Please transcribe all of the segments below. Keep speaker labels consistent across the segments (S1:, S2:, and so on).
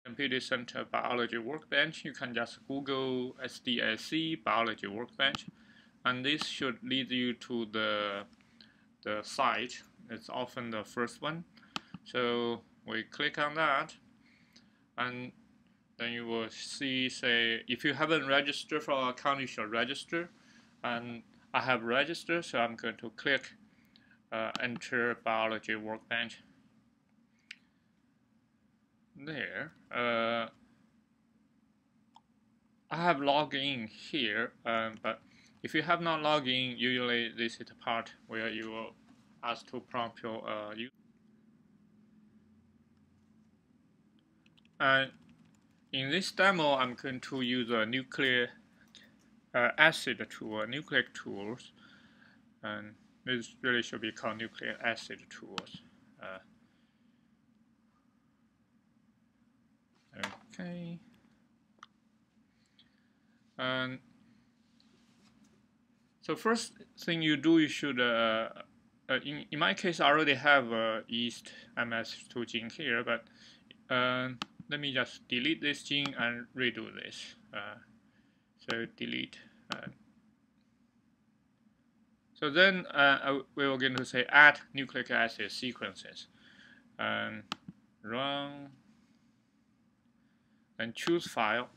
S1: Computer Center Biology Workbench. You can just Google SDSC Biology Workbench, and this should lead you to the site. It's often the first one. So we click on that, and then you will see, say, if you haven't registered for an account, you should register. And I have registered, so I'm going to click Enter Biology Workbench. There. I have logged in here, but if you have not logged in, usually this is the part where you will ask to prompt your user. And in this demo, I'm going to use a nucleic acid tool, nucleic tools, and this really should be called nucleic acid tools. Okay. And so first thing you do, you should, in my case, I already have yeast MS2 gene here, but let me just delete this gene and redo this. So delete. So then we are going to say add nucleic acid sequences, and run, and choose file.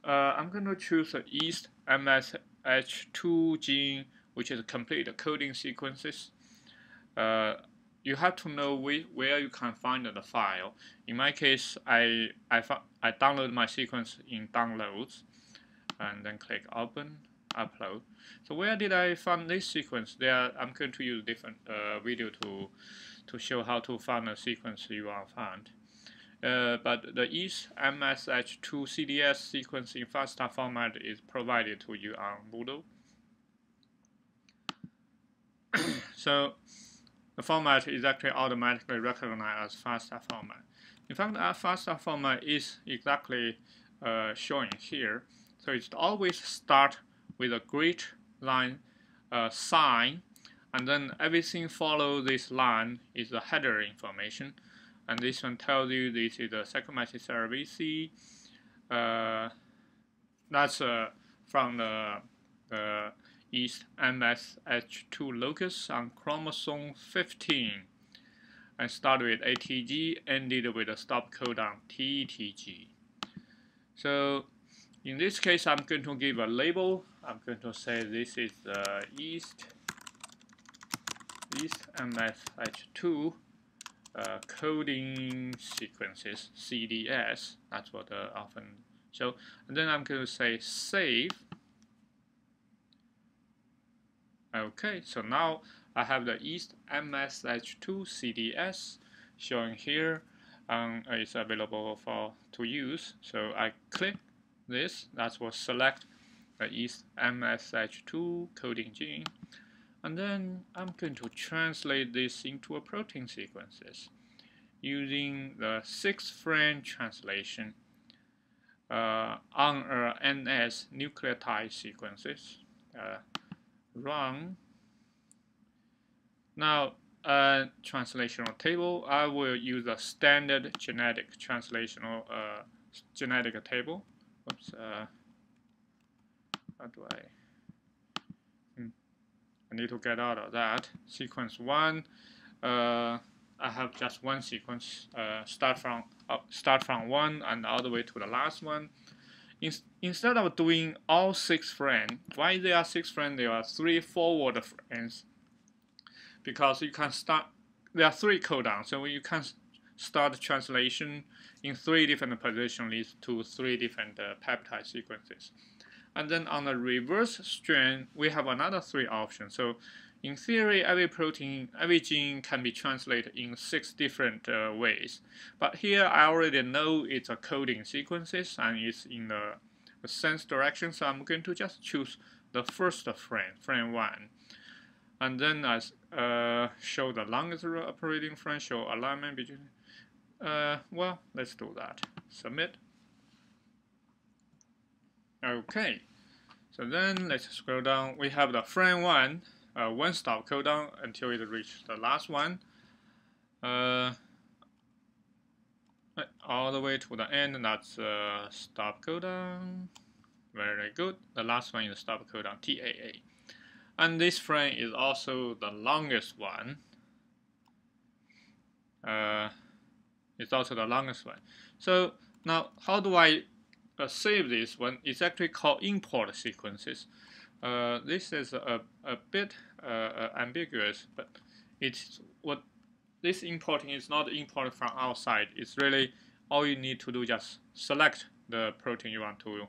S1: I'm going to choose the yeast MSH2 gene, which is complete coding sequences. You have to know where you can find the file. In my case, I download my sequence in downloads, and then click open, upload. So where did I find this sequence? There, I'm going to use different video to show how to find a sequence you want found. But the yeast MSH2 CDS sequence in FASTA format is provided to you on Moodle. So the format is actually automatically recognized as FASTA format. In fact, our FASTA format is exactly showing here. So it always start with a grid line sign, and then everything follow this line is the header information. And this one tells you this is the Saccharomyces cerevisiae. That's from the yeast MSH2 locus on chromosome 15, and started with ATG, ended with a stop codon TTG. So in this case, I'm going to give a label. I'm going to say this is the yeast MSH2 coding sequences, CDS. That's what often show. And then I'm going to say save. Okay, so now I have the yeast MSH2 CDS showing here, and it's available to use. So I click this. That will select the yeast MSH2 coding gene. And then I'm going to translate this into a protein sequences using the 6' translation on a NS nucleotide sequences. Run. Now, translational table, I will use a standard genetic translational genetic table. Oops. How do I need to get out of that. Sequence 1, I have just one sequence. Start from 1 and all the way to the last one. Instead of doing all 6 frames, why there are 6 frames? There are 3 forward frames, because you can start. There are 3 codons, so you can start translation in 3 different positions, leads to 3 different peptide sequences. And then on the reverse strand, we have another 3 options. So in theory, every protein, every gene can be translated in 6 different ways. But here I already know it's a coding sequences and it's in the sense direction. So I'm going to just choose the first frame 1. And then I show the longest operating frame, show alignment between. Well, let's do that. Submit. Okay, so then let's scroll down. We have the frame 1, one stop codon until it reaches the last one. all the way to the end. That's stop codon. Very good. The last one is stop codon TAA. And this frame is also the longest one. It's also the longest one. So now, how do I save this one? It's actually called import sequences. This is a bit ambiguous, but it's what this importing is not imported from outside. It's really all you need to do, just select the protein you want to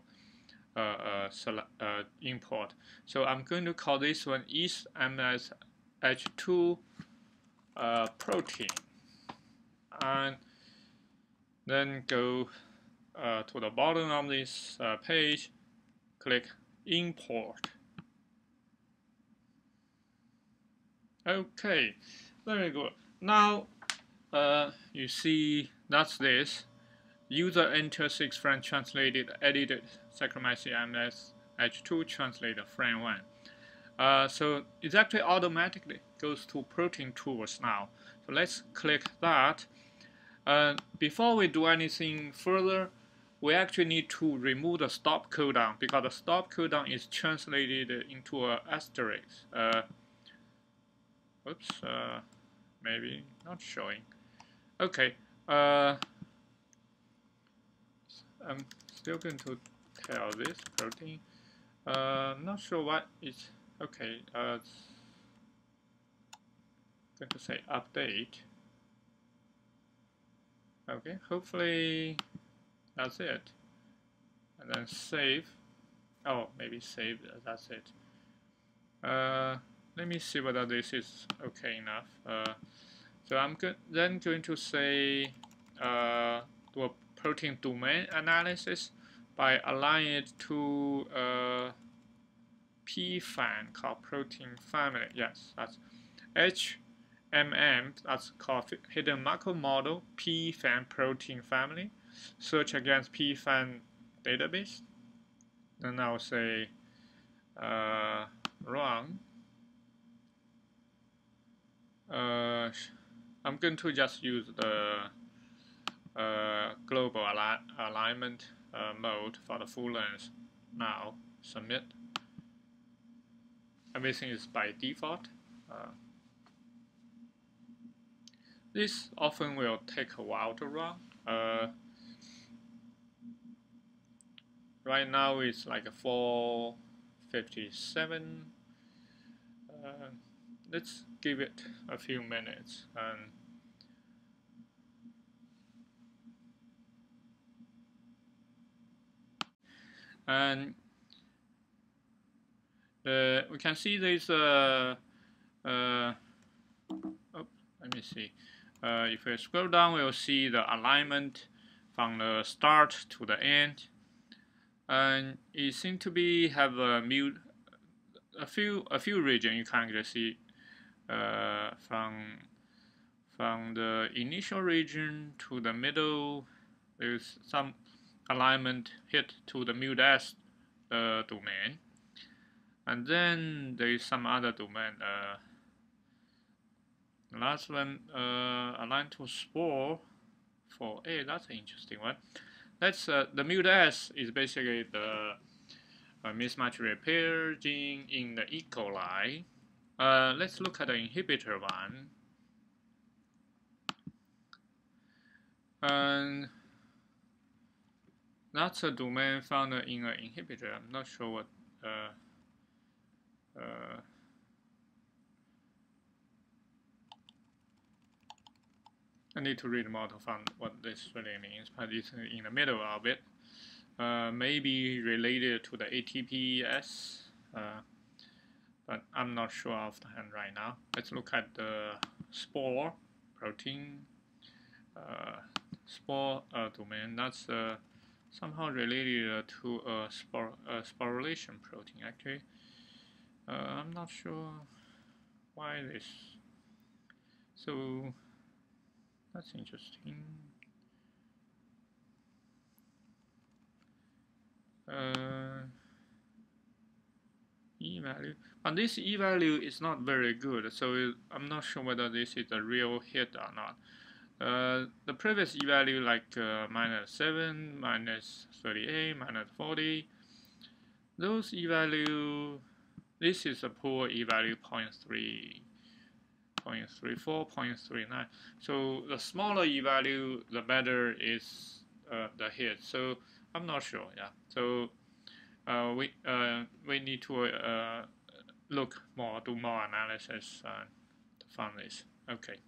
S1: import. So I'm going to call this one is MSH2 protein, and then go to the bottom of this page, click import. Okay, very good. Now you see that's this. User enter 6 frame translated, edited, Saccharomyces MSH2 translated frame 1. So it actually automatically goes to protein tools now. So let's click that. Before we do anything further, we actually need to remove the stop codon, because the stop codon is translated into an asterisk. Oops, maybe not showing. Okay, I'm still going to tell this protein. Not sure what it's okay. Going to say update. Okay, hopefully that's it. And then save. Oh, maybe save. That's it. Let me see whether this is okay enough. So I'm then going to say do a protein domain analysis by aligning it to PFAM called protein family. Yes, that's HMM. That's called hidden macro model PFAM protein family. Search against PFAM database. Then I'll say run. I'm going to just use the global alignment mode for the full length. Now submit. Everything is by default. This often will take a while to run. Right now it's like a 4:57. Let's give it a few minutes. And we can see there's oh, let me see. If we scroll down, we'll see the alignment from the start to the end, and it seems to be have a few regions you can actually see from the initial region to the middle. There's some alignment hit to the mute-S domain, and then there is some other domain. The last one aligned to spore for A. That's an interesting one. That's the mute-S is basically the mismatch repair gene in the E. coli. Let's look at the inhibitor one. And that's a domain found in an inhibitor. I'm not sure what. I need to read more to find what this really means, but it's in the middle of it. Maybe related to the ATPase, but I'm not sure offhand right now. Let's look at the spore protein. Spore domain, that's somehow related to a sporulation protein, actually. I'm not sure why this. So that's interesting. E-value, and this E-value is not very good, so I'm not sure whether this is a real hit or not. The previous e-value like -7, -38, -40, those e-value, this is a poor e-value 0.3, 0.34, 0.39. So the smaller e-value, the better is the hit. So I'm not sure. Yeah. So we need to look more, do more analysis to find this. Okay.